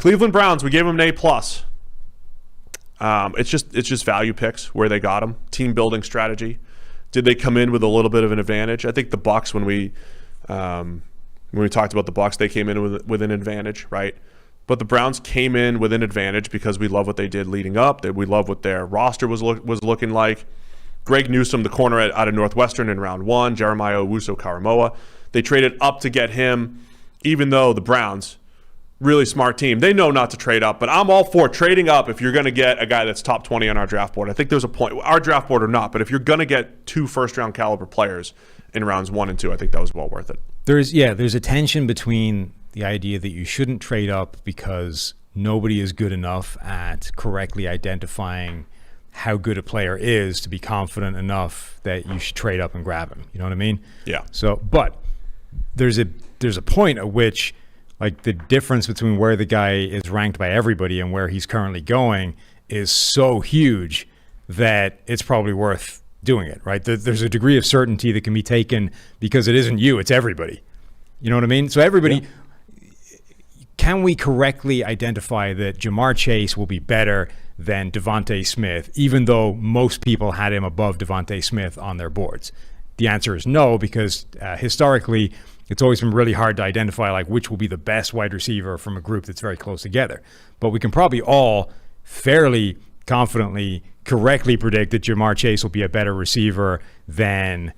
Cleveland Browns, we gave them an A+. It's just value picks where they got them. Team building strategy. Did they come in with a little bit of an advantage? I think the Bucs, when we talked about the Bucs, they came in with an advantage, right? But the Browns came in with an advantage because we love what they did leading up. That we love what their roster was looking like. Greg Newsome, the corner out of Northwestern in round 1. Jeremiah Owusu-Koramoah. They traded up to get him, even though the Browns, really smart team, they know not to trade up. But I'm all for trading up if you're going to get a guy that's top 20 on our draft board. I think there's a point, our draft board or not, but if you're going to get 2 first-round caliber players in rounds 1 and 2, I think that was well worth it. There's a tension between the idea that you shouldn't trade up because nobody is good enough at correctly identifying how good a player is to be confident enough that you should trade up and grab him. You know what I mean? Yeah. So, but there's a point at which, like, the difference between where the guy is ranked by everybody and where he's currently going is so huge that it's probably worth doing it, right? There's a degree of certainty that can be taken because it isn't you, it's everybody. You know what I mean? So everybody... Yeah. Can we correctly identify that Jamar Chase will be better than Devontae Smith, even though most people had him above Devontae Smith on their boards? The answer is no, because historically, it's always been really hard to identify like which will be the best wide receiver from a group that's very close together. But we can probably all fairly confidently, correctly predict that Jamar Chase will be a better receiver than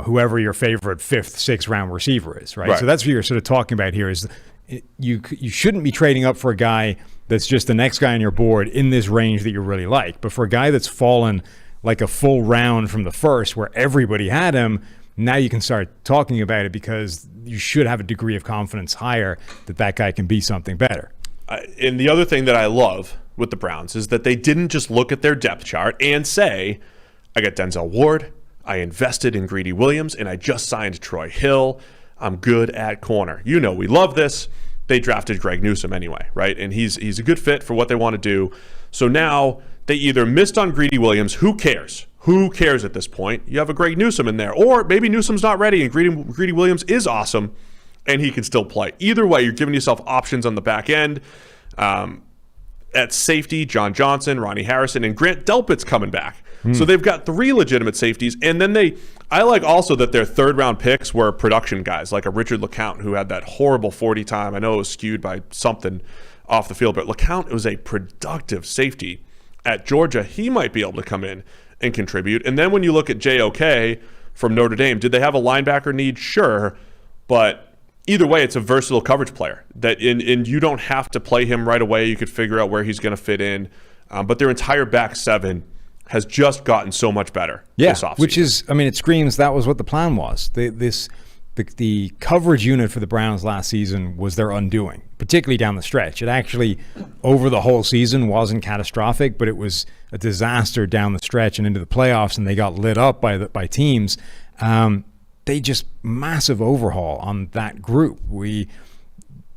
whoever your favorite 5th, 6th round receiver is, right? So that's what you're sort of talking about here is you shouldn't be trading up for a guy that's just the next guy on your board in this range that you really like. But for a guy that's fallen like a full round from the first where everybody had him, now you can start talking about it because you should have a degree of confidence higher that guy can be something better. And the other thing that I love with the Browns is that they didn't just look at their depth chart and say, I got Denzel Ward, I invested in Greedy Williams, and I just signed Troy Hill. I'm good at corner. We love this. They drafted Greg Newsome anyway, right? And he's a good fit for what they want to do. So now they either missed on Greedy Williams. Who cares? Who cares at this point? You have a Greg Newsome in there. Or maybe Newsome's not ready and Greedy Williams is awesome and he can still play. Either way, you're giving yourself options on the back end. At safety, John Johnson, Ronnie Harrison, and Grant Delpit's coming back. So they've got 3 legitimate safeties. And then I like also that their 3rd-round picks were production guys, like a Richard LeCount, who had that horrible 40 time. I know it was skewed by something off the field, but LeCount was a productive safety at Georgia. He might be able to come in and contribute. And then when you look at JOK from Notre Dame, did they have a linebacker need? Sure. But either way, it's a versatile coverage player and you don't have to play him right away. You could figure out where he's going to fit in. But their entire back 7 has just gotten so much better this offseason. Which is, it screams that was what the plan was. The coverage unit for the Browns last season was their undoing, particularly down the stretch. It actually, over the whole season, wasn't catastrophic, but it was a disaster down the stretch and into the playoffs, and they got lit up by teams. They just massive overhaul on that group. You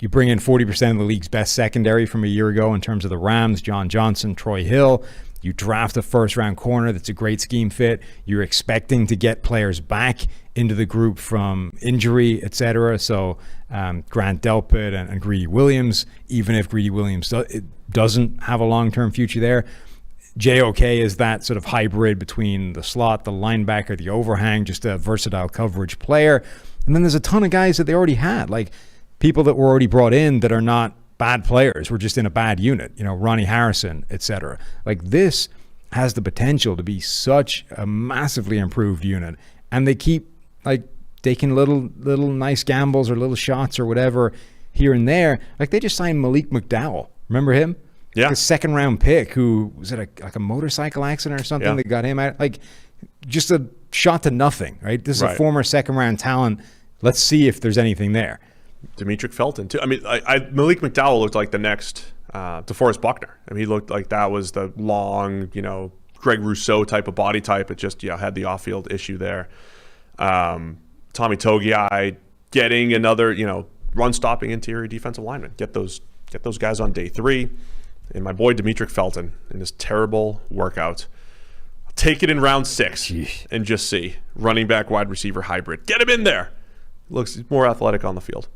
bring in 40% of the league's best secondary from a year ago in terms of the Rams, John Johnson, Troy Hill. You draft a first-round corner that's a great scheme fit. You're expecting to get players back into the group from injury, et cetera. So Grant Delpit and Greedy Williams, even if Greedy Williams doesn't have a long-term future there. JOK is that sort of hybrid between the slot, the linebacker, the overhang, just a versatile coverage player. And then there's a ton of guys that they already had, like people that were already brought in that are not bad players, were just in a bad unit, Ronnie Harrison, etc. Like, this has the potential to be such a massively improved unit, and they keep like taking little nice gambles or little shots or whatever here and there. Like, they just signed Malik McDowell. Remember him? Yeah. Like a 2nd-round pick who was it a motorcycle accident or something that got him out? Like, just a shot to nothing, right? This is a former 2nd-round talent. Let's see if there's anything there. Demetric Felton too. Malik McDowell looked like the next DeForest Buckner. He looked like that was the long, Greg Rousseau type of body type. It just had the off-field issue there. Tommy Togiai getting another run-stopping interior defensive lineman. Get those guys on day 3. And my boy Demetric Felton in his terrible workout. Take it in round 6 and just see running back wide receiver hybrid. Get him in there. Looks more athletic on the field.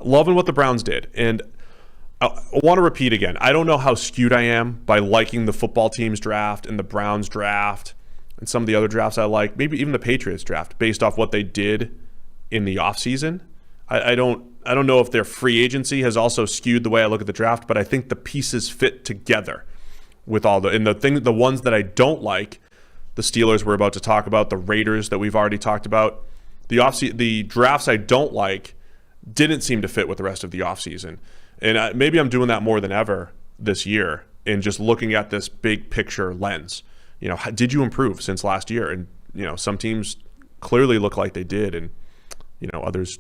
Loving what the Browns did. And I want to repeat again. I don't know how skewed I am by liking the football team's draft and the Browns draft and some of the other drafts I like, maybe even the Patriots draft, based off what they did in the offseason. I don't know if their free agency has also skewed the way I look at the draft, but I think the pieces fit together with all the ones that I don't like, the Steelers we're about to talk about, the Raiders that we've already talked about, the drafts I don't like didn't seem to fit with the rest of the offseason. And maybe I'm doing that more than ever this year in just looking at this big picture lens. Did you improve since last year? And, some teams clearly look like they did, and, others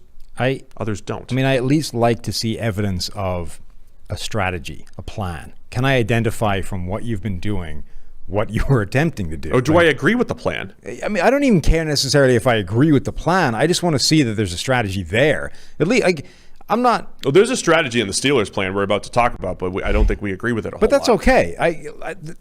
don't. I mean, I at least like to see evidence of a strategy, a plan. Can I identify from what you've been doing what you were attempting to do? Or do I agree with the plan? I mean, I don't even care necessarily if I agree with the plan. I just want to see that there's a strategy there. At least, I'm not... Well, there's a strategy in the Steelers plan we're about to talk about, but I don't think we agree with it a whole lot. But that's okay.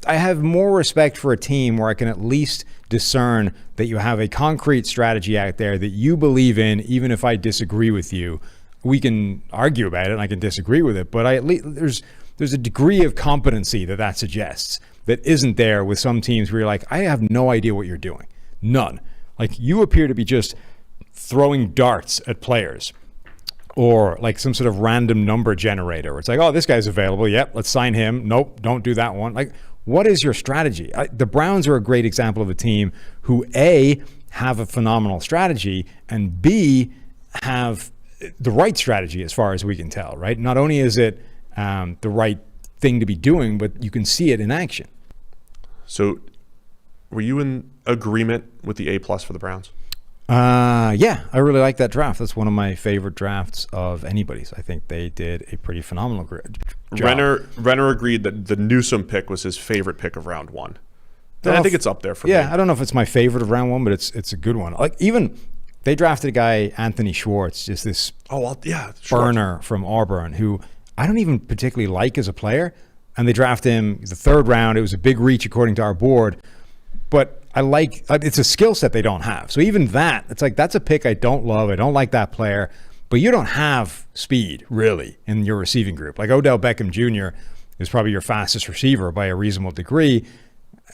I have more respect for a team where I can at least discern that you have a concrete strategy out there that you believe in, even if I disagree with you. We can argue about it and I can disagree with it, but at least there's a degree of competency that suggests that isn't there with some teams where you're like, I have no idea what you're doing. None. Like, you appear to be just throwing darts at players, or like some sort of random number generator. It's like, oh, this guy's available. Yep, let's sign him. Nope, don't do that one. Like, what is your strategy? The Browns are a great example of a team who, A, have a phenomenal strategy, and B, have the right strategy as far as we can tell, right? Not only is it the right thing to be doing, but you can see it in action. So were you in agreement with the A+ for the Browns? Yeah, I really like that draft. That's one of my favorite drafts of anybody's. I think they did a pretty phenomenal job. Renner agreed that the Newsome pick was his favorite pick of round one. And I think it's up there for me. Yeah, I don't know if it's my favorite of round one, but it's a good one. Like, even they drafted a guy, Anthony Schwartz, just this burner from Auburn, who I don't even particularly like as a player. And they drafted him the third round. It was a big reach according to our board. But I like, it's a skill set they don't have. So even that, it's like, that's a pick I don't love. I don't like that player. But you don't have speed, really, in your receiving group. Like, Odell Beckham Jr. is probably your fastest receiver by a reasonable degree.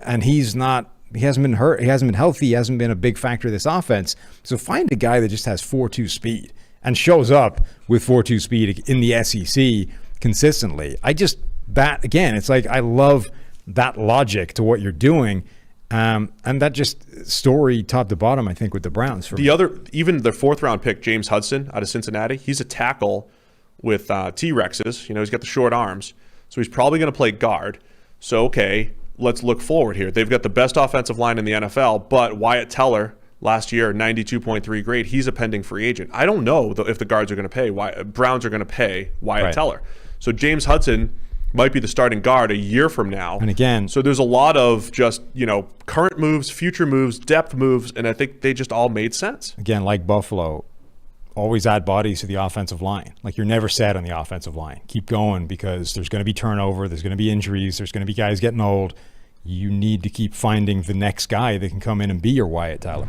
And he hasn't been hurt. He hasn't been healthy. He hasn't been a big factor of this offense. So find a guy that just has 4.2 speed and shows up with 4.2 speed in the SEC consistently. That, again, it's like, I love that logic to what you're doing. And that just story top to bottom, I think, with the Browns. Even the fourth round pick, James Hudson out of Cincinnati, he's a tackle with T-Rexes. He's got the short arms. So he's probably going to play guard. So, okay, let's look forward here. They've got the best offensive line in the NFL, but Wyatt Teller last year, 92.3 grade, he's a pending free agent. I don't know if the guards are going to pay, Browns are going to pay Wyatt Teller. So James Hudson might be the starting guard a year from now. And again, so there's a lot of just, current moves, future moves, depth moves, and I think they just all made sense. Again, like Buffalo, always add bodies to the offensive line. Like, you're never set on the offensive line. Keep going, because there's going to be turnover, there's going to be injuries, there's going to be guys getting old. You need to keep finding the next guy that can come in and be your Wyatt Teller.